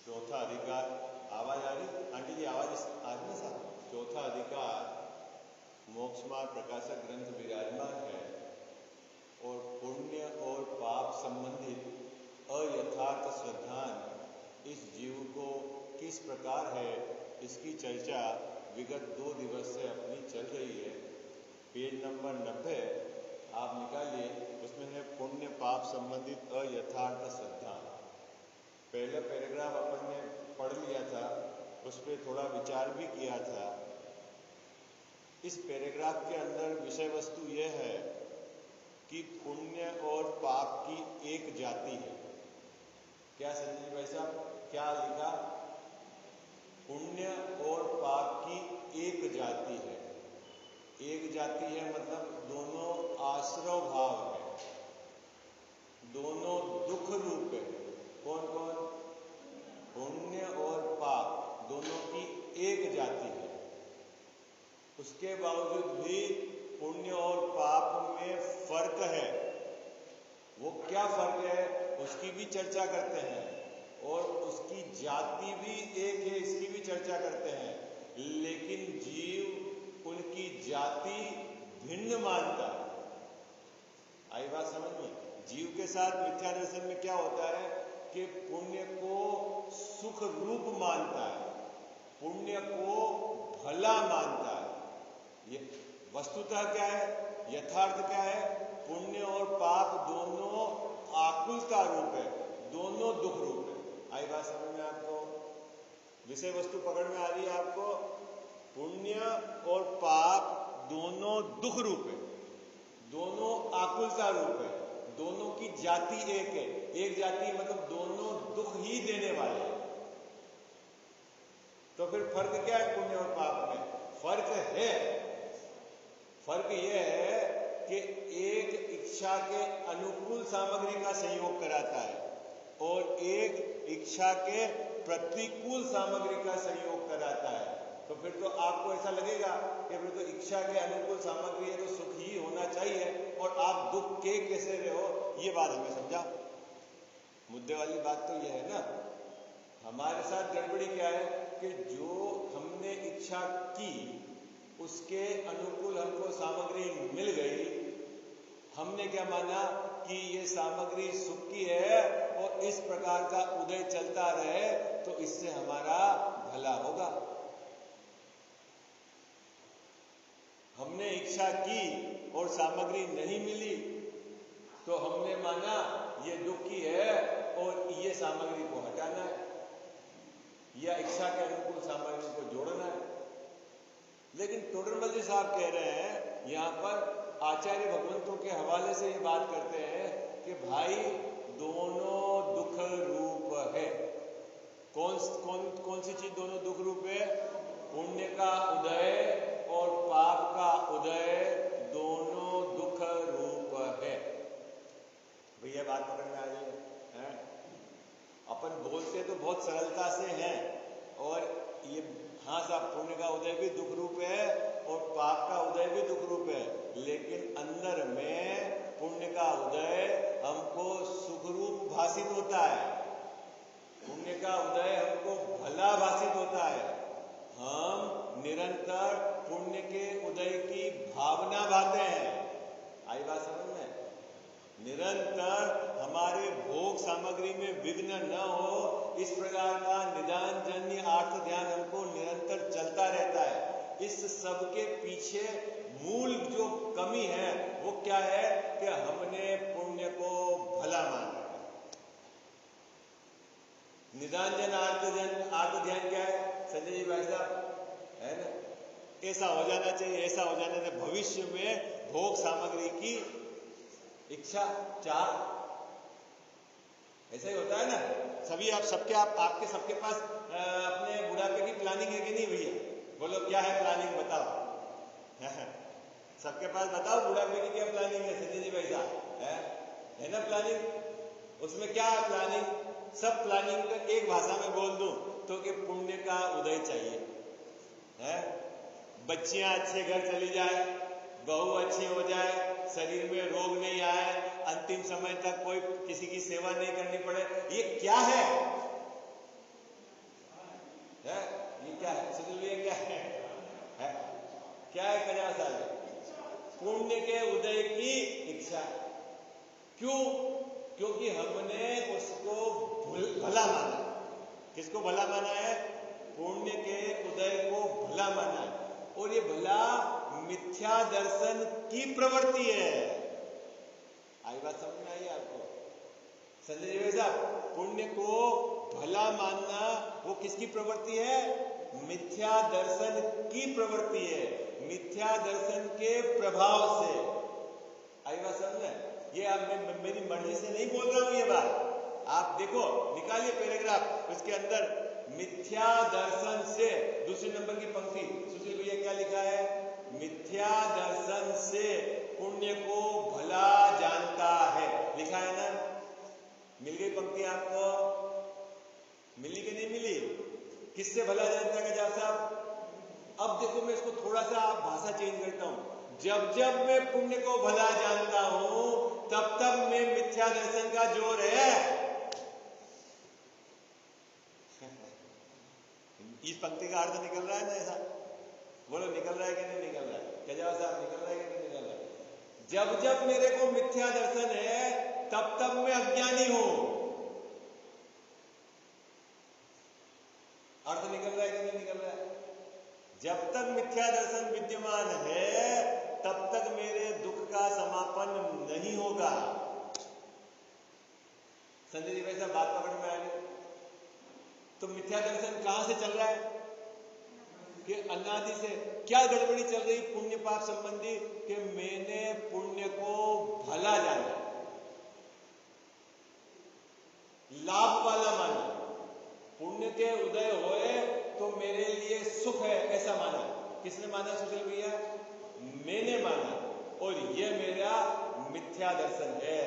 चौथा अधिकार, आवाज आ रही आंटी जी? आवाज आ रही ना साहब? चौथा अधिकार मोक्ष मार्ग प्रकाशक ग्रंथ विराजमान है और पुण्य और पाप संबंधित अयथार्थ श्रद्धान इस जीव को किस प्रकार है, इसकी चर्चा विगत 2 दिवस से अपनी चल रही है। पेज नंबर 90 आप निकालिए, उसमें है पुण्य पाप संबंधित अयथार्थ श्रद्धा। पहला पैराग्राफ अपन ने पढ़ लिया था, उस पर थोड़ा विचार भी किया था। इस पैराग्राफ के अंदर विषय वस्तु यह है कि पुण्य और पाप की एक जाति है। क्या संजय भाई साहब, क्या लिखा? पुण्य और पाप की एक जाति है। एक जाति है मतलब दोनों आश्रव भाव है, दोनों दुख रूप है। कौन कौन? पुण्य और पाप दोनों की एक जाति है। उसके बावजूद भी पुण्य और पाप में फर्क है। वो क्या फर्क है उसकी भी चर्चा करते हैं, और उसकी जाति भी एक है इसकी भी चर्चा करते हैं। लेकिन जीव उनकी जाति भिन्न मानता है। आई बात समझ में? जीव के साथ मिथ्या दर्शन में क्या होता है कि पुण्य को सुख रूप मानता है, पुण्य को भला मानता है। ये वस्तुतः क्या है, यथार्थ क्या है? पुण्य और पाप दोनों आकुलता रूप है, दोनों दुख रूप है। आई बात समझ में आपको? विषय वस्तु पकड़ में आ रही है आपको? पुण्य और पाप दोनों दुख रूप है, दोनों आकुलता रूप है, दोनों की जाति एक है। एक जाति मतलब दोनों दुख ही देने वाले हैं। तो फिर फर्क क्या है पुण्य और पाप में? फर्क है, फर्क यह है कि एक इच्छा के अनुकूल सामग्री का संयोग कराता है और एक इच्छा के प्रतिकूल सामग्री का संयोग कराता है। तो फिर तो आपको ऐसा लगेगा कि फिर तो इच्छा के अनुकूल सामग्री है तो सुख ही होना चाहिए, और आप दुख के कैसे रहे हो? ये बात हमें समझा। मुद्दे वाली बात तो यह है ना, हमारे साथ गड़बड़ी क्या है कि जो हमने इच्छा की उसके अनुकूल हमको सामग्री मिल गई, हमने क्या माना कि ये सामग्री सुख की है और इस प्रकार का उदय चलता रहे तो इससे हमारा भला होगा। हमने इच्छा की और सामग्री नहीं मिली तो हमने माना ये दुख की है और ये सामग्री को हटाना है या इच्छा के अनुकूल सामग्री को जोड़ना है। लेकिन टोडरमल जी साहब कह रहे हैं, यहां पर आचार्य भगवंतों के हवाले से ये बात करते हैं कि भाई दोनों दुख रूप है। कौन सी चीज दोनों दुख रूप है? पुण्य का उदय और पाप का उदय दोनों दुख रूप है। भैया बात पकड़ में आ रही है? अपन बोलते तो बहुत सरलता से हैं, और ये हाँ साहब पुण्य का उदय भी दुख रूप है और पाप का उदय भी दुख रूप है, लेकिन अंदर में पुण्य का उदय हमको सुख रूप भाषित होता है, पुण्य का उदय हमको भला भाषित होता है। हम निरंतर पुण्य के उदय की भावना भाते हैं। आई बात समझ में? निरंतर हमारे भोग सामग्री में विघ्न न हो, इस प्रकार का निदान जन्य आर्थ ध्यान हमको निरंतर चलता रहता है। इस सब के पीछे मूल जो कमी है वो क्या है कि हमने पुण्य को भला माना। निदान जन आर्थ ध्यान क्या है संजय जी भाई साहब? है ना, ऐसा हो जाना चाहिए, ऐसा हो जाना चाहिए। भविष्य में भोग सामग्री की इच्छा चाह, ऐसा ही होता है ना। सभी आपके सबके पास अपने बुढ़ापे की प्लानिंग है कि नहीं भैया? बोलो क्या है प्लानिंग, बताओ। सबके पास बताओ बुढ़ापे की क्या प्लानिंग है संजय जी भाई साहब? है ना प्लानिंग? उसमें क्या है प्लानिंग? सब प्लानिंग का एक भाषा में बोल दूं तो कि पुण्य का उदय चाहिए है। बच्चियां अच्छे घर चली जाए, बहू अच्छी हो जाए, शरीर में रोग नहीं आए, अंतिम समय तक कोई किसी की सेवा नहीं करनी पड़े, ये क्या है? है? ये क्या है सुनील भैया, क्या है? क्या है 50 साल? पुण्य के उदय की इच्छा। क्यों? क्योंकि हमने उसको भला माना। किसको भला माना है? पुण्य के उदय को भला माना है। और ये भला मिथ्या दर्शन की प्रवृत्ति है। आई बात समझ में आई आपको? संजय जी साहब, पुण्य को भला मानना वो किसकी प्रवृत्ति है? मिथ्या दर्शन की प्रवृत्ति है, मिथ्या दर्शन के प्रभाव से। आई बात समझ में? ये अब मैं मेरी मर्जी से नहीं बोल रहा हूं ये बात। आप देखो, निकालिए पैराग्राफ, उसके अंदर मिथ्या दर्शन से दूसरे नंबर की पंक्ति, सुशील भैया क्या लिखा है? मिथ्या दर्शन से पुण्य को भला जानता है, लिखा है ना? मिल गई पंक्ति आपको? मिली कि नहीं मिली? किससे भला जानता है गजाब साहब? अब देखो, मैं इसको थोड़ा सा भाषा चेंज करता हूं। जब जब मैं पुण्य को भला जानता हूं, तब तब मैं मिथ्या दर्शन का जोर है। इस पंक्ति का अर्थ निकल रहा है ना? ऐसा बोलो, निकल रहा है कि नहीं निकल रहा है? गजाब साहब, निकल रहा है कि नहीं निकल रहा है? जब जब मेरे को मिथ्या दर्शन है, तब तब मैं अज्ञानी हूं। अर्थ निकल रहा है कि नहीं निकल रहा है? जब तक मिथ्या दर्शन विद्यमान है, तब तक मेरे दुख का समापन नहीं होगा। संजय जी वैसा बात पकड़ में आ रही? तो मिथ्या दर्शन कहां से चल रहा है? कि अनादि से। क्या गड़बड़ी चल रही पुण्य पाप संबंधी? कि मैंने पुण्य को भला जाना, लाभ वाला माना। पुण्य के उदय होए तो मेरे लिए सुख है, ऐसा माना। किसने माना सुशील भैया? मैंने माना। और यह मेरा मिथ्या दर्शन है,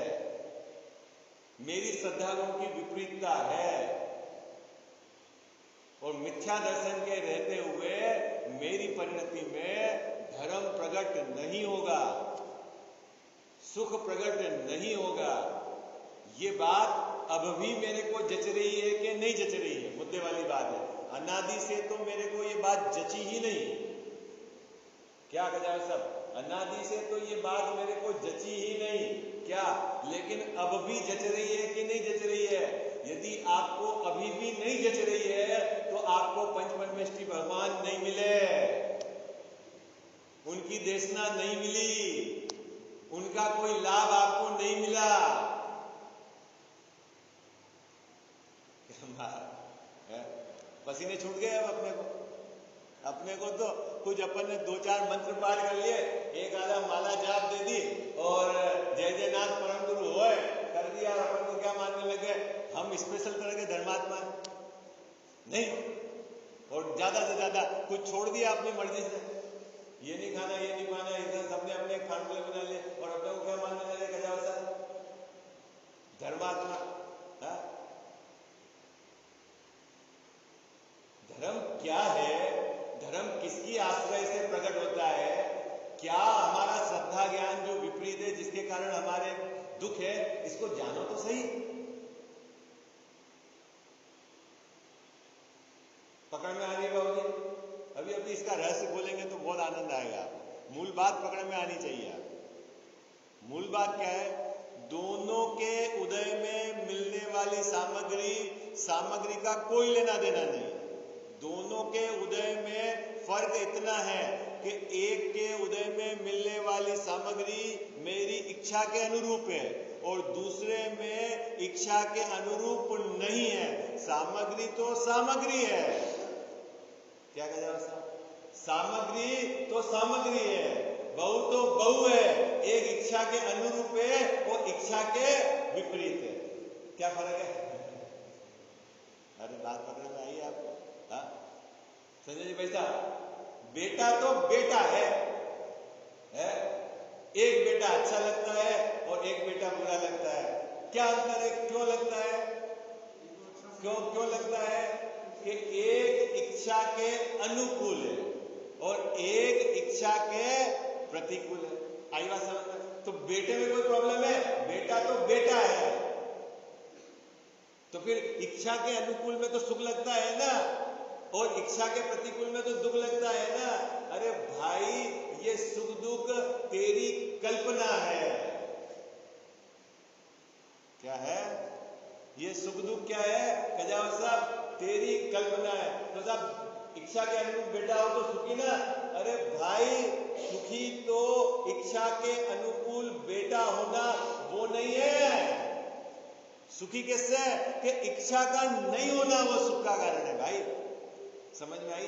मेरी श्रद्धालुओं की विपरीतता है। और मिथ्या दर्शन के रहते हुए मेरी परिणति में धर्म प्रकट नहीं होगा, सुख प्रकट नहीं होगा। ये बात अब भी मेरे को जच रही है कि नहीं जच रही है? मुद्दे वाली बात है। अनादि से तो मेरे को ये बात जची ही नहीं। क्या गजानन साहब? अनादि से तो ये बात मेरे को जची ही नहीं। क्या? लेकिन अब भी जच रही है कि नहीं जच रही है? यदि आपको अभी भी नहीं जच रही है, तो आपको पंचपरमेष्ठी भगवान नहीं मिले, उनकी देशना नहीं मिली, उनका कोई लाभ आपको नहीं मिला। पसीने छूट गए अब अपने को तो कुछ अपन ने 2-4 मंत्र पाठ कर लिए, एक आधा माला जाप दे दी और जय जयनाथ परम गुरु होए कर दिया। अपन को क्या मानने लगे? हम स्पेशल तरह के धर्मात्मा नहीं। और ज्यादा से ज्यादा कुछ छोड़ दिया अपनी मर्जी से, ये नहीं खाना, ये नहीं खाना, इधर सबने अपने खाने बना लिए और अपने को क्या मानने लगे? गजाव साहब धर्मात्मा। धर्म क्या है? धर्म किसकी आश्रय से प्रकट होता है? क्या हमारा श्रद्धा ज्ञान जो विपरीत है, जिसके कारण हमारे दुख है, इसको जानो तो सही। पकड़ में आ रही है बाबूजी? अभी अभी इसका रहस्य खोलेंगे तो बहुत आनंद आएगा। मूल बात पकड़ में आनी चाहिए। मूल बात क्या है? दोनों के उदय में मिलने वाली सामग्री का कोई लेना देना नहीं। दोनों के उदय में फर्क इतना है कि एक के उदय में मिलने वाली सामग्री मेरी इच्छा के अनुरूप है और दूसरे में इच्छा के अनुरूप नहीं है। सामग्री तो सामग्री है। क्या कह जाओ साहब? सामग्री तो सामग्री है, बहु तो बहु है। एक इच्छा के अनुरूप है और इच्छा के विपरीत है। क्या फर्क है? अरे बात पकड़ में आई आपको? हाँ संजय जी भाई साहब, बेटा तो बेटा है? एक बेटा अच्छा लगता है और एक बेटा बुरा लगता है। क्या अंतर है? क्यों लगता है? क्यों लगता है? कि एक इच्छा के अनुकूल है और एक इच्छा के प्रतिकूल है। आई बात समझ? तो बेटे में कोई प्रॉब्लम है? बेटा तो बेटा है। तो फिर इच्छा के अनुकूल में तो सुख लगता है ना? और इच्छा के प्रतिकूल में तो दुख लगता है ना। अरे भाई, ये सुख दुख तेरी कल्पना है। क्या है ये सुख दुख? क्या है कजावत साहब? तेरी कल्पना है। तो साहब इच्छा के अनुरूप बेटा हो तो सुखी ना? अरे भाई, सुखी तो इच्छा के अनुकूल बेटा होना वो नहीं है। सुखी किससे है कि इच्छा का नहीं होना वो सुख का कारण है। भाई समझ में आई?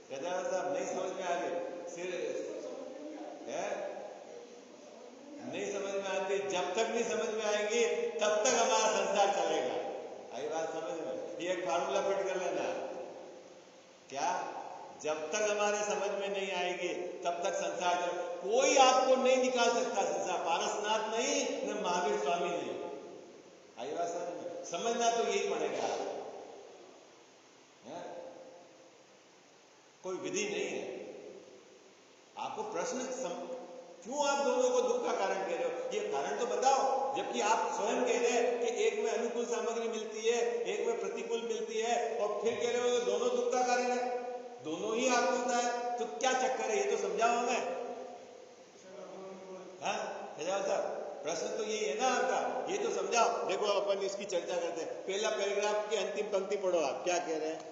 कजावत साहब नहीं समझ में आ रही? सिर है नहीं समझ में आती। जब तक नहीं समझ में आएंगी तब तक हमारा संसार चलेगा। आई बात समझ में? ये एक फार्मूला फिट कर लेना। क्या? जब तक हमारे समझ में नहीं आएगी तब तक संसार चलेगा। कोई आपको नहीं निकाल सकता संसार। पारसनाथ नहीं, न महावीर स्वामी नहीं। आई बात समझ में? समझना तो यही पड़ेगा। कोई विधि नहीं है। आपको प्रश्न क्यों आप दोनों को दुख का कारण कह रहे हो? ये कारण तो बताओ। जबकि आप स्वयं कह रहे हैं कि एक में अनुकूल सामग्री मिलती है, एक में प्रतिकूल मिलती है, और फिर कह रहे हो दोनों दुख का कारण है। दोनों ही आपको होता है, तो क्या चक्कर है? ये तो समझाओ हमें। हाँ साहब, प्रश्न तो यही है ना आपका। ये तो समझाओ। देखो अपन इसकी चर्चा करते हैं। पहला पैराग्राफ की अंतिम पंक्ति पढ़ो। आप क्या कह रहे हैं?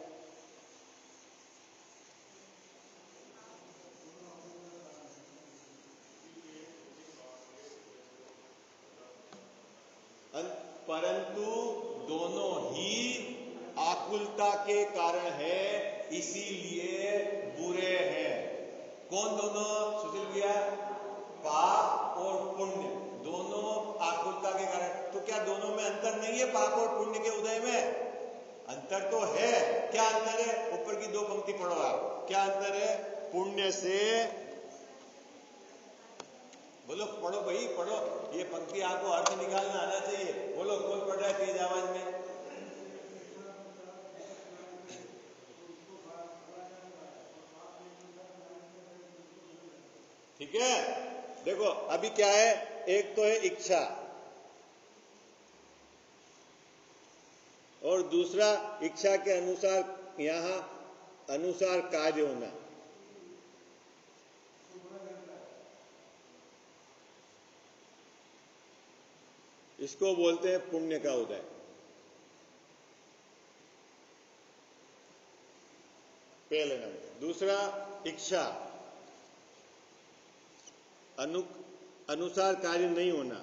परंतु दोनों ही आकुलता के कारण है, इसीलिए बुरे हैं। कौन दोनों सुशील भैया? पाप और पुण्य दोनों आकुलता के कारण। तो क्या दोनों में अंतर नहीं है? पाप और पुण्य के उदय में अंतर तो है। क्या अंतर है? ऊपर की दो पंक्ति पढ़ो आप। क्या अंतर है? पुण्य से, बोलो पढ़ो भाई पढ़ो। ये पंक्ति आपको अर्थ निकालना आना चाहिए। बोलो कौन पढ़ रहा है तेज आवाज में? ठीक है, देखो अभी क्या है। एक तो है इच्छा, और दूसरा इच्छा के अनुसार यहां अनुसार कार्य होना। इसको बोलते हैं पुण्य का उदय। पहले नंबर। दूसरा इच्छा, अनुसार कार्य नहीं होना।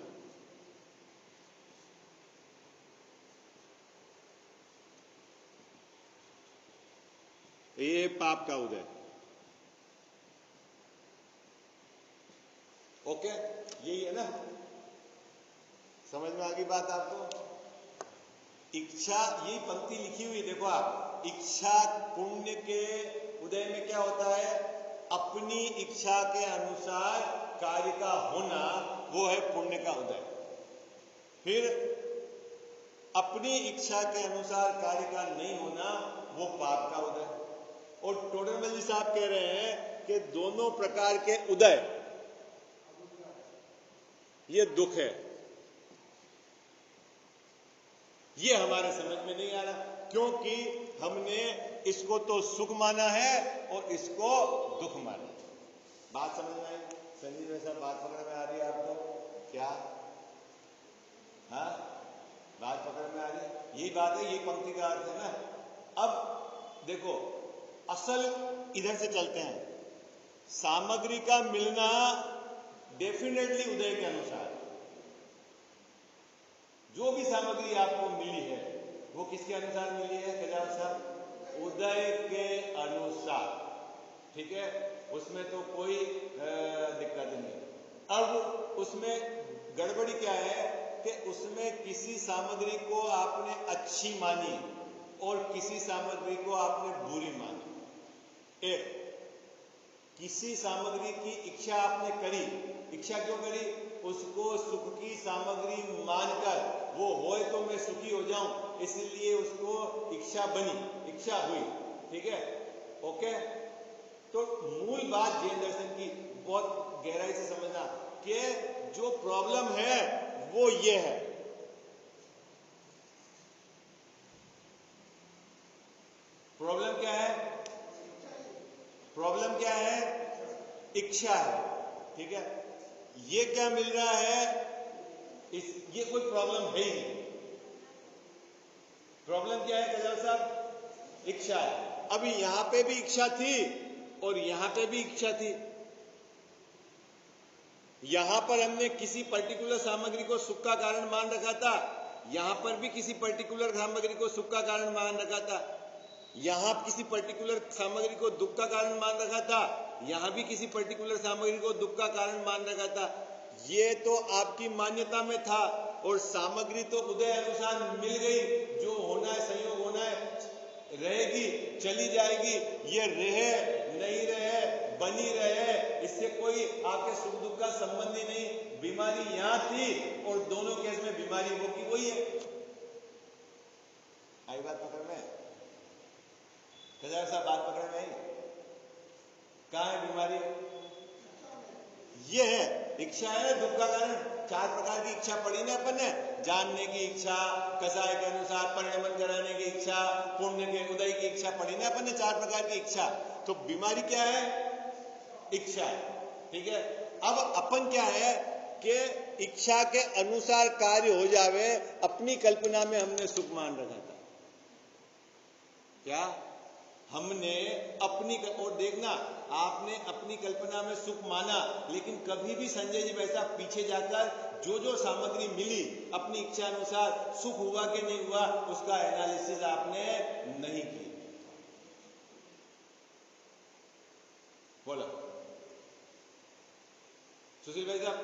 ये पाप का उदय। ओके, यही है ना? समझ में आ गई बात आपको? इच्छा, यही पंक्ति लिखी हुई देखो आप। इच्छा पुण्य के उदय में क्या होता है? अपनी इच्छा के अनुसार कार्य का होना, वो है पुण्य का उदय। फिर अपनी इच्छा के अनुसार कार्य का नहीं होना, वो पाप का उदय। और टोडरमल जी साहब कह रहे हैं कि दोनों प्रकार के उदय ये दुख है। ये हमारे समझ में नहीं आ रहा, क्योंकि हमने इसको तो सुख माना है और इसको दुख माना। बात समझ में आई? संजीव वैसा बात पकड़ में आ रही है आपको? क्या? हाँ, बात पकड़ में आ रही है? यही बात है, यही पंक्ति का अर्थ है ना। अब देखो, असल इधर से चलते हैं। सामग्री का मिलना डेफिनेटली उदय के अनुसार। जो भी सामग्री आपको मिली है वो किसके अनुसार मिली है कजाव साहब? उदय के अनुसार। ठीक है, उसमें तो कोई दिक्कत नहीं। अब उसमें गड़बड़ी क्या है कि उसमें किसी सामग्री को आपने अच्छी मानी और किसी सामग्री को आपने बुरी मानी। एक, किसी सामग्री की इच्छा आपने करी। इच्छा क्यों करी? उसको सुख की सामग्री मानकर, वो होए तो मैं सुखी हो जाऊं, इसलिए उसको इच्छा बनी, इच्छा हुई। ठीक है, ओके। तो मूल बात जैन दर्शन की बहुत गहराई से समझना कि जो प्रॉब्लम है वो ये है। प्रॉब्लम क्या है? प्रॉब्लम क्या है? इच्छा है। ठीक है, ये क्या मिल रहा है? ये कोई प्रॉब्लम है ही नहीं। प्रॉब्लम क्या है कल्याण साहब? इच्छा है। अभी यहां पे भी इच्छा थी और यहां पे भी इच्छा थी। यहां पर हमने किसी पर्टिकुलर सामग्री को सुख का कारण मान रखा था, यहां पर भी किसी पर्टिकुलर सामग्री को सुख का कारण मान रखा था। यहां किसी पर्टिकुलर सामग्री को दुख का कारण मान रखा था, यहां भी किसी पर्टिकुलर सामग्री को दुख का कारण मान रखा था। ये तो आपकी मान्यता में था और सामग्री तो उदय अनुसार मिल गई। जो होना है, संयोग होना है, रहेगी, चली जाएगी। ये रहे नहीं रहे, बनी रहे, इससे कोई आपके सुख दुख का संबंध ही नहीं। बीमारी यहां थी और दोनों केस में बीमारी वो की वही है। आई बात पकड़ में? साहब बात पकड़ में आई? कहां है बीमारी? ये है इच्छा है ना, दुख का कारण। 4 प्रकार की इच्छा पड़ी ना अपन ने, जानने की इच्छा, कसाय के अनुसार परिणमन कराने की इच्छा, पुण्य के उदय की इच्छा पड़ी ना अपन ने, 4 प्रकार की इच्छा। तो बीमारी क्या है? इच्छा है। ठीक है, अब अपन क्या है कि इच्छा के अनुसार कार्य हो जावे, अपनी कल्पना में हमने सुख मान रखा था। क्या हमने अपनी, और देखना, आपने अपनी कल्पना में सुख माना, लेकिन कभी भी संजय जी वैसा पीछे जाकर जो जो सामग्री मिली अपनी इच्छा अनुसार सुख हुआ कि नहीं हुआ, उसका एनालिसिस आपने नहीं की। बोलो सुशील भाई साहब,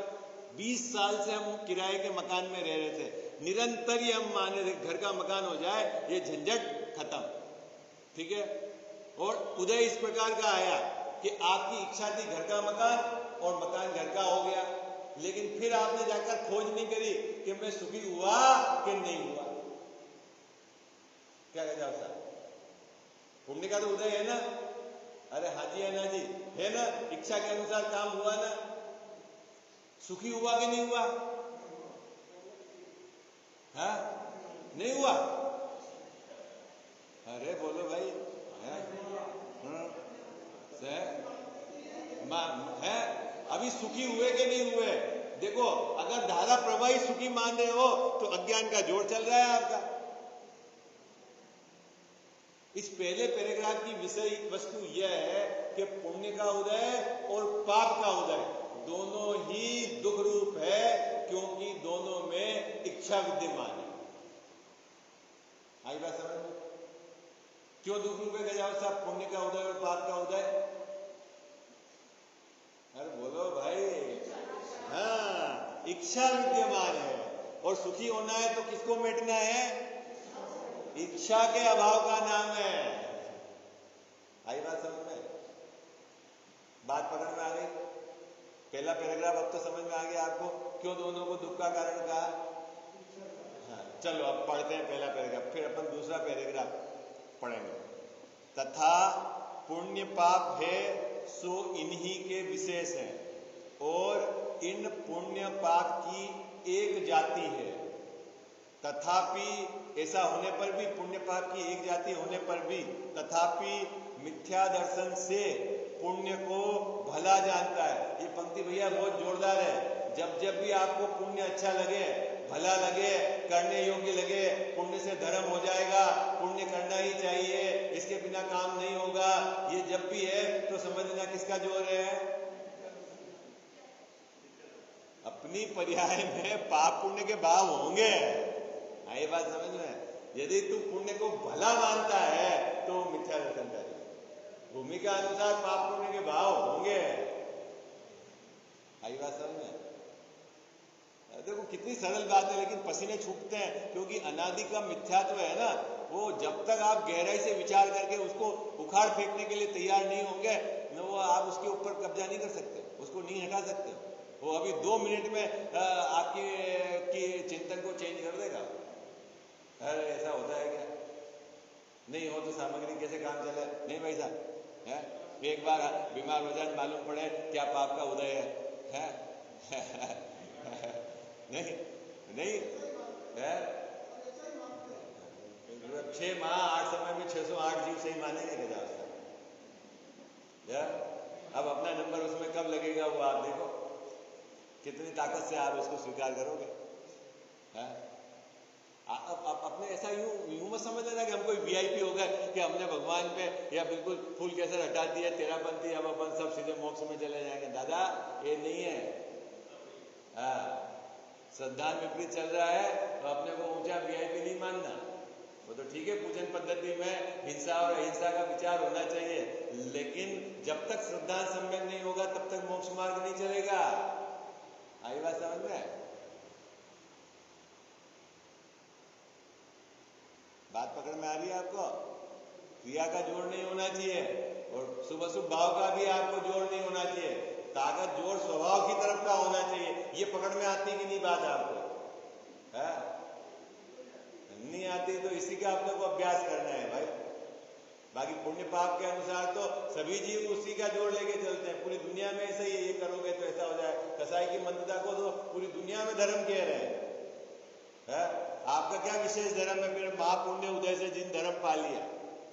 20 साल से हम किराए के मकान में रह रहे थे, निरंतर ही हम मान रहे थे घर का मकान हो जाए, ये झंझट खत्म। ठीक है, और उदय इस प्रकार का आया कि आपकी इच्छा थी घर का मकान और मकान घर का हो गया, लेकिन फिर आपने जाकर खोज नहीं करी कि मैं सुखी हुआ कि नहीं हुआ। क्या कहते हैं साहब? पुण्य का तो उदय है ना? अरे हाँ जी है ना जी, है ना? इच्छा के अनुसार काम हुआ ना? सुखी हुआ कि नहीं हुआ? हाँ, नहीं हुआ? अरे बोलो भाई, है अभी सुखी हुए कि नहीं हुए? देखो, अगर धारा प्रवाही सुखी मान रहे हो तो अज्ञान का जोर चल रहा है आपका। इस पहले पैराग्राफ की विषय वस्तु यह है कि पुण्य का उदय और पाप का उदय दोनों ही दुख रूप है, क्योंकि दोनों में इच्छा विद्यमान है। आई बात समझ में? क्यों दुख रूप है गजाव साहब पुण्य का उदय और पाप का उदय? अरे बोलो भाई। हाँ, इच्छा विद्यमान है, और सुखी होना है तो किसको मिटना है? इच्छा के अभाव का नाम है। आई बात समझ में? बात पकड़ में आ गई? पहला पैराग्राफ अब तो समझ में आ गया आपको, क्यों दोनों को दुख का कारण कहा? हाँ, चलो अब पढ़ते हैं पहला पैराग्राफ, फिर अपन दूसरा पैराग्राफ पढ़ेंगे। तथा पुण्य पाप है सो इन्हीं के विशेष है, और इन पुण्य पाप की एक जाति है। तथापि ऐसा होने पर भी, पुण्य पाप की एक जाति होने पर भी, तथापि मिथ्या दर्शन से पुण्य को भला जानता है। ये पंक्ति भैया बहुत जोरदार है। जब जब भी आपको पुण्य अच्छा लगे, भला लगे, करने योग्य लगे, पुण्य से धर्म हो जाएगा, पुण्य करना ही चाहिए, इसके बिना काम नहीं होगा, ये जब भी है तो समझना किसका जोर है? अपनी पर्याय में पाप पुण्य के भाव होंगे। ये बात समझ में? यदि तू पुण्य को भला मानता है तो मिथ्या दर्शन करे, भूमिका अनुसार पाप पुण्य के भाव होंगे। आई बात समझ में? देखो कितनी सरल बात है, लेकिन पसीने छूटते हैं, क्योंकि अनादि का मिथ्यात्व है ना, वो जब तक आप गहराई से विचार करके उसको उखाड़ फेंकने के लिए तैयार नहीं होंगे, वो आप उसके ऊपर कब्जा नहीं कर सकते, उसको नहीं हटा सकते। वो अभी 2 मिनट में आपकी चिंतन को चेंज कर देगा। अरे ऐसा होता है क्या? नहीं हो तो सामग्री कैसे काम चले? नहीं भाई साहब, है एक बार बीमार हो जाए, मालूम पड़े क्या पाप का उदय है? नहीं नहीं है? 6 माह 8 समय में 608 जीव सही मान मानेंगे गजावस्था। अब अपना नंबर उसमें कब लगेगा वो आप देखो, कितनी ताकत से आप इसको स्वीकार करोगे। अब अपने ऐसा यूं मत समझ लेना कि हम कोई वीआईपी हो गए कि हमने भगवान पे या बिल्कुल फूल कैसे हटा दिया, तेरापंथी, अब अपन सब सीधे मोक्ष में चले जाएंगे। दादा ये नहीं है। श्रद्धा विपरीत चल रहा है तो अपने को ऊंचा वीआईपी नहीं मानना। वो तो ठीक है, पूजन पद्धति में हिंसा और अहिंसा का विचार होना चाहिए, लेकिन जब तक श्रद्धा सम्यक नहीं होगा तब तक मोक्ष मार्ग नहीं चलेगा। आई बात समझ में? बात पकड़ में आ रही है आपको? क्रिया का जोड़ नहीं होना चाहिए और शुभ अशुभ भाव का भी आपको जोड़ नहीं होना चाहिए। ताकत जोड़ स्वभाव की तरफ का होना चाहिए। ये पकड़ में आती कि नहीं बात आपको? है नहीं आती तो इसी का अपने को अभ्यास करना है भाई। बाकी पुण्य पाप के अनुसार तो सभी जीव उसी का जोड़ लेके चलते हैं। पूरी दुनिया में ऐसा ही है, ये करोगे तो ऐसा हो जाए। कसाई की मंदता को तो पूरी दुनिया में धर्म कह रहे हैं। आपका क्या विशेष धर्म है? फिर महापुण्य उदय से जिन धर्म पा लिया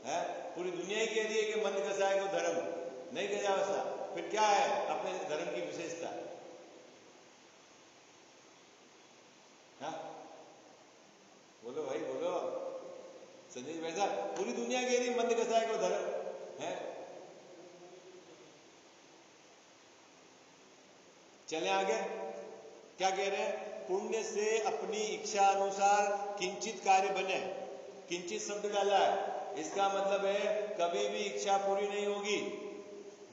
है, पूरी दुनिया ही कह रही है कि मंद कसाई को धर्म नहीं कह जाओ सा, फिर क्या है अपने धर्म की विशेषता? बोलो भाई बोलो। संजय भाई साहब, पूरी दुनिया कह रही मंद कसाई को धर्म है। चले आगे, क्या कह रहे हैं? पुण्य से अपनी इच्छा अनुसार किंचित कार्य बने। किंचित शब्द डाला है, इसका मतलब है कभी भी इच्छा पूरी नहीं होगी।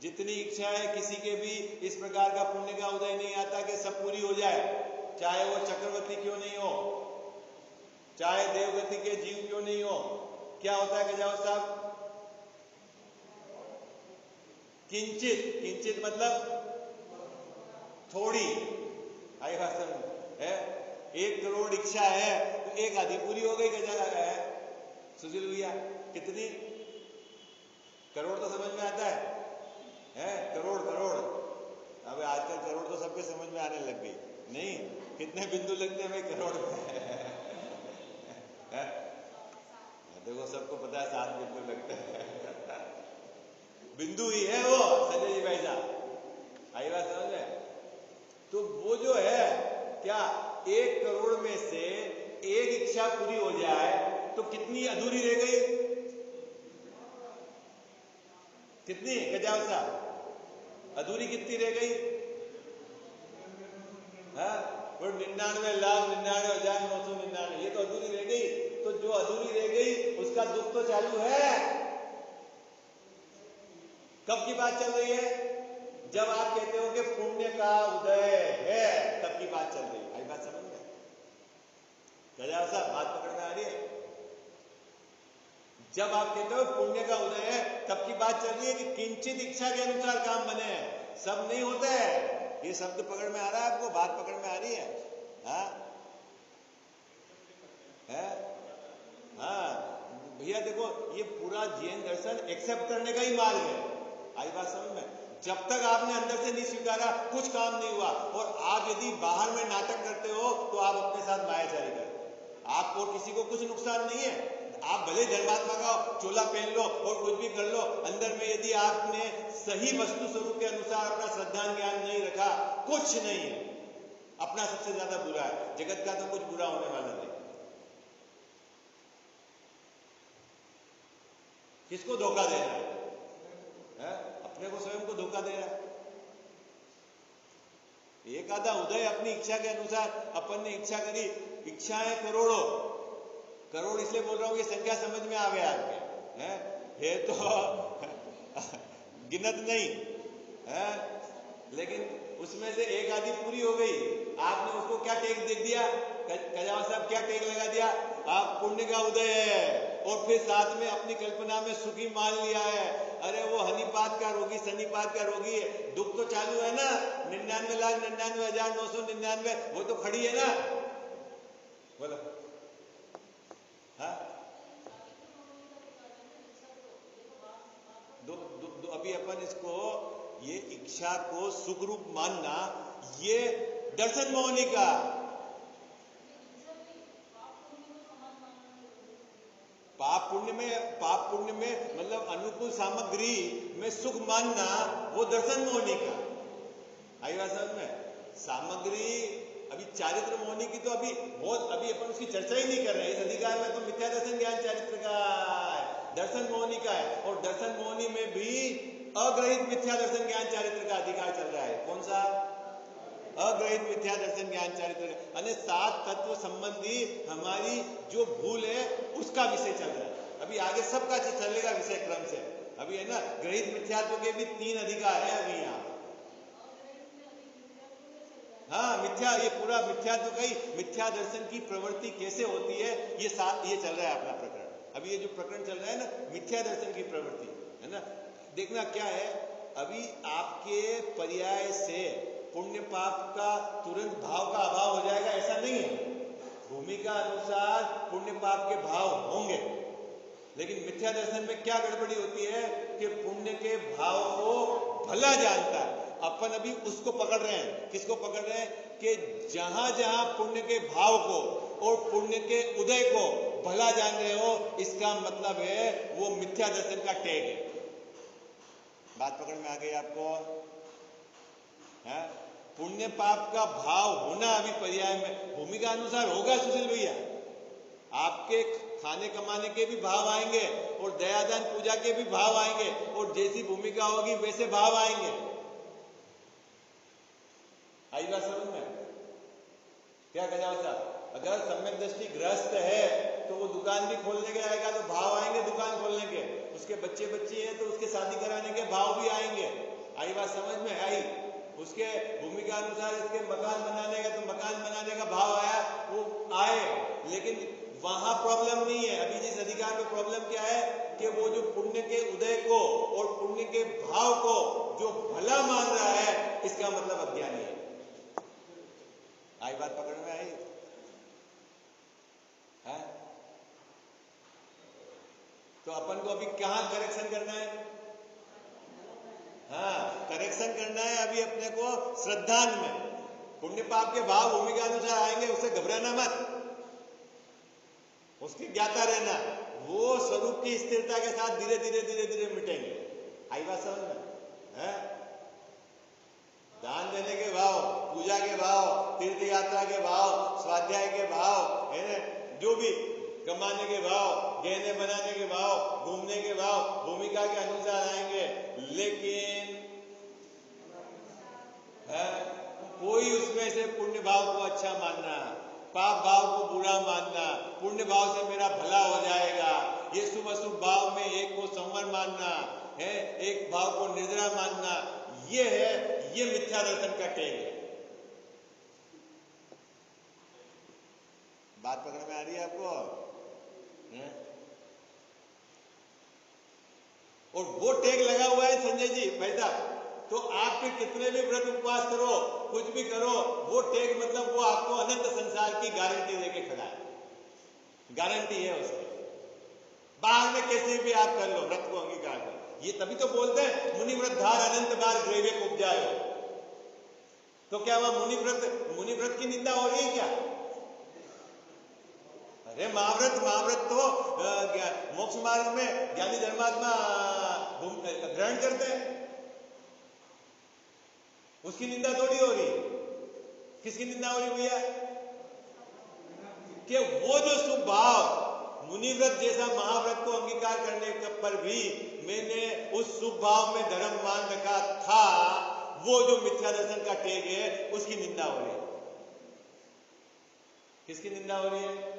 जितनी इच्छा है किसी के भी इस प्रकार का पुण्य का उदय नहीं आता कि सब पूरी हो जाए, चाहे वो चक्रवर्ती क्यों नहीं हो, चाहे देवगति के जीव क्यों नहीं हो। क्या होता है गजावत साहब? किंचित, किंचित मतलब थोड़ी। आई बात समझ है? 1 करोड़ इच्छा है तो 1 आधी पूरी हो गई। गजा है सुशील भैया, कितनी? करोड़ तो समझ में आता है करोड़ करोड़। अब आजकल करोड़ तो सबके समझ में आने लग गई। नहीं, कितने बिंदु लगते हैं भाई करोड़ में? देखो सबको पता है 7 बिंदु लगते हैं। बिंदु ही है वो संजय जी भाई साहब। आई बात समझ में? तो वो जो है क्या 1 करोड़ में से 1 इच्छा पूरी हो जाए तो कितनी अधूरी रह गई? कितनी गजावत साहब अधूरी कितनी रह गई? 99,99,999, ये तो अधूरी रह गई। तो जो अधूरी रह गई उसका दुख तो चालू है। कब की बात चल रही है? जब आप कहते हो कि पुण्य का उदय है, तब की बात चल रही है। आई बात समझ में? गजाव साहब बात पकड़ में आ रही है? जब आप कहते हो पुण्य का उदय है तब की बात चल रही है कि किंचित इच्छा के अनुसार काम बने। सब नहीं होता है। ये शब्द पकड़ में आ रहा है आपको? बात पकड़ में आ रही है? भैया देखो, ये पूरा जैन दर्शन एक्सेप्ट करने का ही मार्ग है। आई बात समझ में? जब तक आपने अंदर से नहीं स्वीकारा कुछ काम नहीं हुआ। और आप यदि बाहर में नाटक करते हो तो आप अपने साथ मायाचारी करते हो। आपको किसी को कुछ नुकसान नहीं है। आप भले धर्मात्मा का चोला पहन लो और कुछ भी कर लो, अंदर में यदि आपने सही वस्तु स्वरूप के अनुसार अपना श्रद्धा ज्ञान नहीं रखा, कुछ नहीं है। अपना सबसे ज्यादा बुरा है, जगत का तो कुछ बुरा होने वाला नहीं। किसको धोखा दे रहा है? अपने को स्वयं को धोखा दे रहा है। एक आधा उदय अपनी इच्छा के अनुसार अपन ने इच्छा करी। इच्छाएं करोड़ों, करोड़ इसलिए बोल रहा हूं कि संख्या समझ में आ गया आपके है तो गिनत नहीं है, लेकिन उसमें से 1 आधी पूरी हो गई। आपने उसको क्या टेक दे दिया? कजावा साहब क्या टेक लगा दिया? आप पुण्य का उदय है और फिर साथ में अपनी कल्पना में सुखी मान लिया है। अरे वो हनीपात का रोगी शनिपात का रोगी है, दुख तो चालू है ना। 99,99,999 वो तो खड़ी है ना। बोलो अभी अपन इसको ये इच्छा को सुख रूप मानना, ये दर्शन मोहनी का पाप पुण्य में मतलब अनुकूल सामग्री में सुख मानना, वो दर्शन मोहनी का। आई बात समझ में? सामग्री अभी चारित्र मोहनी की तो अभी अपन उसकी चर्चा ही नहीं कर रहे हैं। इस अधिकार में तो मिथ्या दर्शन ज्ञान चारित्र का है, दर्शन मोहनी का है। और दर्शन मोहनी में भी अग्रहित मिथ्या दर्शन ज्ञान चारित्र का अधिकार चल रहा है। कौन सा? अग्रहित मिथ्या दर्शन ज्ञान चारित्र का। यानी 7 तत्व संबंधी हमारी जो भूल है उसका विषय चल रहा है। अभी आगे सबका चलेगा विषय क्रम से। अभी है ना, ग्रहित मिथ्यात्व के भी 3 अधिकार है अभी यहाँ। हाँ, ये पूरा मिथ्यात्व का ही, मिथ्या दर्शन की प्रवृत्ति कैसे होती है, ये चल रहा है अपना प्रकरण। अभी ये जो प्रकरण चल रहा है ना, मिथ्या दर्शन की प्रवृत्ति, है ना। देखना क्या है, अभी आपके पर्याय से पुण्य पाप का तुरंत भाव का अभाव हो जाएगा, ऐसा नहीं है। भूमिका अनुसार पुण्य पाप के भाव होंगे, लेकिन मिथ्या दर्शन में क्या गड़बड़ी होती है कि पुण्य के भाव को भला जानता है। अपन अभी उसको पकड़ रहे हैं। किसको पकड़ रहे हैं? कि जहां जहां पुण्य के भाव को और पुण्य के उदय को भला जान रहे हो, इसका मतलब है वो मिथ्या दर्शन का टैग है। बात पकड़ में आ गई आपको? है पुण्य पाप का भाव होना अभी पर्याय में भूमिका अनुसार होगा। सुशील भैया, आपके खाने कमाने के भी भाव आएंगे और दयादान पूजा के भी भाव आएंगे, और जैसी भूमिका होगी वैसे भाव आएंगे। आई बात समझ में? क्या गजाव साहब, अगर सम्यक दृष्टि गृहस्थ है तो वो दुकान भी खोलने के आएगा तो भाव आएंगे दुकान खोलने के। उसके बच्चे हैं तो उसके शादी कराने के भाव भी आएंगे। आई बात समझ में? आई। उसके भूमिका अनुसार इसके मकान बनाने का तो मकान बनाने का भाव आया, वो आए। लेकिन वहां प्रॉब्लम नहीं है। अभी जिस अधिकार में प्रॉब्लम क्या है कि वो जो पुण्य के उदय को और पुण्य के भाव को जो भला मान रहा है, इसका मतलब अज्ञानी है। आई बात पकड़ में आई? है? तो अपन को अभी कहां करेक्शन करना है? हाँ, करेक्शन करना है अभी अपने को श्रद्धान में। पुण्य पाप के भाव भूमिका अनुसार आएंगे, उससे घबराना मत, उसकी ज्ञाता रहना। वो स्वरूप की स्थिरता के साथ धीरे धीरे मिटेंगे। आई बात समझ में? है? दान देने के भाव, पूजा के भाव, तीर्थ यात्रा के भाव, स्वाध्याय के भाव, है ना, जो भी कमाने के भाव, गहने बनाने के भाव, घूमने के भाव भूमिका के अनुसार आएंगे। लेकिन कोई उसमें से पुण्य भाव को अच्छा मानना, पाप भाव को बुरा मानना, पुण्य भाव से मेरा भला हो जाएगा, ये शुभ अशुभ भाव में एक को संवर मानना है, एक भाव को निर्जरा मानना, ये मिथ्या दर्शन का टैग है। बात पकड़ में आ रही है आपको? है? और वो टैग लगा हुआ है संजय जी भाई साहब, तो आप फिर कितने भी व्रत उपवास करो, कुछ भी करो, वो टैग मतलब वो आपको अनंत संसार की गारंटी देके खड़ा है। गारंटी है उसकी। बाहर में कैसे भी आप कर लो, व्रत को अंगीकार करो। ये तभी तो बोलते हैं मुनि व्रत धार अनंत बार ग्रेवे उपजायो। तो क्या वह मुनि व्रत की निंदा हो रही है क्या? अरे महाव्रत तो मोक्ष मार्ग में ज्ञानी धर्मात्मा ग्रहण करते हैं, उसकी निंदा थोड़ी हो रही। किसकी निंदा हो रही भैया? कि वो जो शुभ भाव मुनि व्रत जैसा महाव्रत को अंगीकार करने पर भी मैंने उस शुभ भाव में धर्म मान रखा था, वो जो मिथ्या दर्शन का टैग है उसकी निंदा हो रही है। किसकी निंदा हो रही है?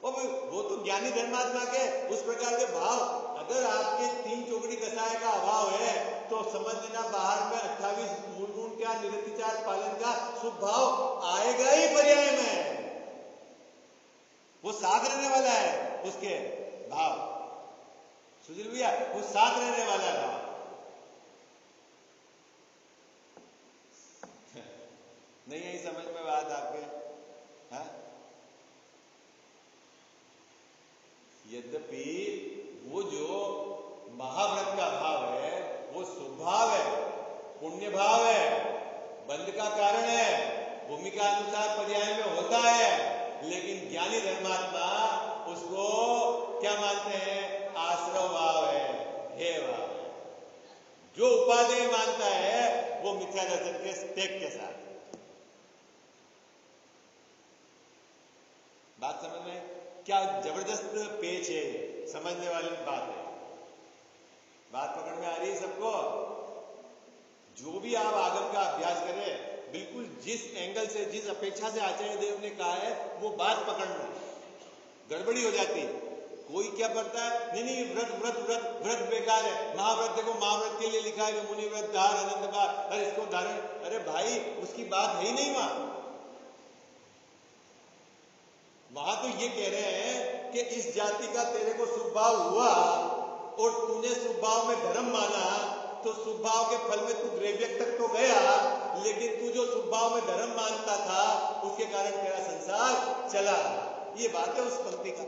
वो तो ज्ञानी धर्मात्मा के उस प्रकार के भाव। अगर आपके 3 चौकड़ी कसाय का अभाव है तो समझ लेना बाहर में 28 मूल गुण का निरतिचार पालन का शुभ भाव आएगा ही पर्याय में। वो साथ रहने वाला है उसके भाव। सुशील भैया, वो साथ रहने वाला भाव। नहीं आई समझ में बात आपके? हाँ? यद्यपि वो जो महाव्रत का भाव है वो शुभ भाव है, पुण्य भाव है, बंध का कारण है, भूमिका अनुसार पर्याय में होता है, लेकिन ज्ञानी धर्म जो उपादेय मानता है वो मिथ्या दर्शन के त्याग के साथ। बात समझ में? क्या जबरदस्त पेच है, समझने वाली बात है। बात पकड़ में आ रही है सबको? जो भी आप आगम का अभ्यास करें, बिल्कुल जिस एंगल से, जिस अपेक्षा से आचार्य देव ने कहा है वो बात पकड़ना। गड़बड़ी हो जाती है। कोई क्या पढ़ता है, नहीं नहीं व्रत व्रत व्रत व्रत बेकार है, महाव्रत देखो, महाव्रत के लिए लिखा है कि मुनि व्रत धार अनंत बार, अरे इसको धारण, अरे भाई उसकी बात है ही नहीं वहां तो ये कह रहे हैं कि इस जाति का तेरे को सुभाव हुआ और तूने सुभाव में धर्म माना, तो सुभाव के फल में तू ग्रेव्यक तक तो गया, लेकिन तू जो सुभाव में धर्म मानता था उसके कारण तेरा संसार चला। ये बात है उस पंक्ति का।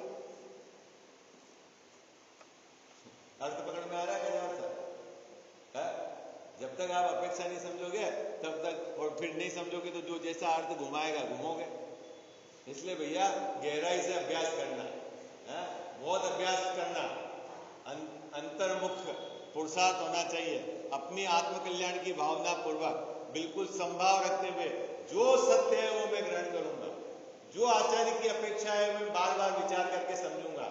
अर्थ पकड़ में आ रहा है क्या? जब तक आप अपेक्षा नहीं समझोगे तब तक, और फिर नहीं समझोगे तो जो जैसा अर्थ घुमाएगा घुमोगे। इसलिए भैया गहराई से अभ्यास करना है, बहुत अभ्यास करना, अंतर्मुख पुरुषार्थ होना चाहिए, अपनी आत्मकल्याण की भावना पूर्वक बिल्कुल संभाव रखते हुए जो सत्य है वो मैं ग्रहण करूंगा, जो आचार्य की अपेक्षा है मैं बार बार विचार करके समझूंगा,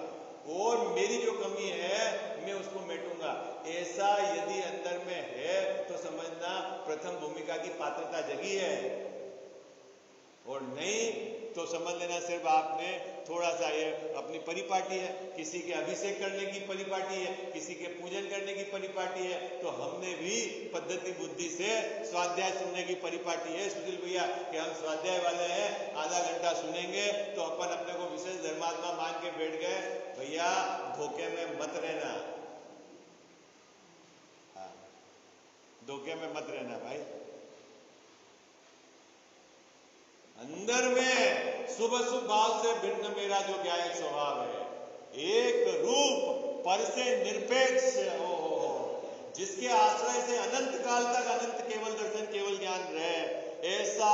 और मेरी जो कमी है मैं उसको मेटूंगा। ऐसा यदि अंदर में है तो समझना प्रथम भूमिका की पात्रता जगी है, और नहीं तो समझ लेना सिर्फ आपने थोड़ा सा, ये अपनी परिपाटी है, किसी के अभिषेक करने की परिपाटी है, किसी के पूजन करने की परिपाटी है, तो हमने भी पद्धति बुद्धि से स्वाध्याय सुनने की परिपाटी है सुशील भैया कि हम स्वाध्याय वाले हैं, आधा घंटा सुनेंगे तो अपन अपने को विशेष धर्मात्मा मान के बैठ गए। भैया धोखे में मत रहना, धोखे में मत रहना भाई। अंदर में शुभ शुभ भाव से भिन्न मेरा जो ज्ञायक स्वभाव है, एक रूप पर से निरपेक्ष, जिसके आश्रय से अनंत काल तक अनंत केवल दर्शन केवल ज्ञान रहे, ऐसा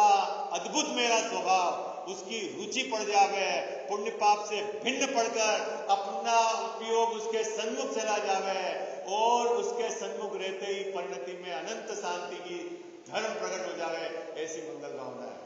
अद्भुत मेरा स्वभाव, उसकी रुचि पड़ जावे, पुण्य पाप से भिन्न पड़कर अपना उपयोग उसके सन्मुख चला जावे, और उसके सन्मुख रहते ही परिणति में अनंत शांति की धर्म प्रकट हो जावे, ऐसी मंगल भावना है।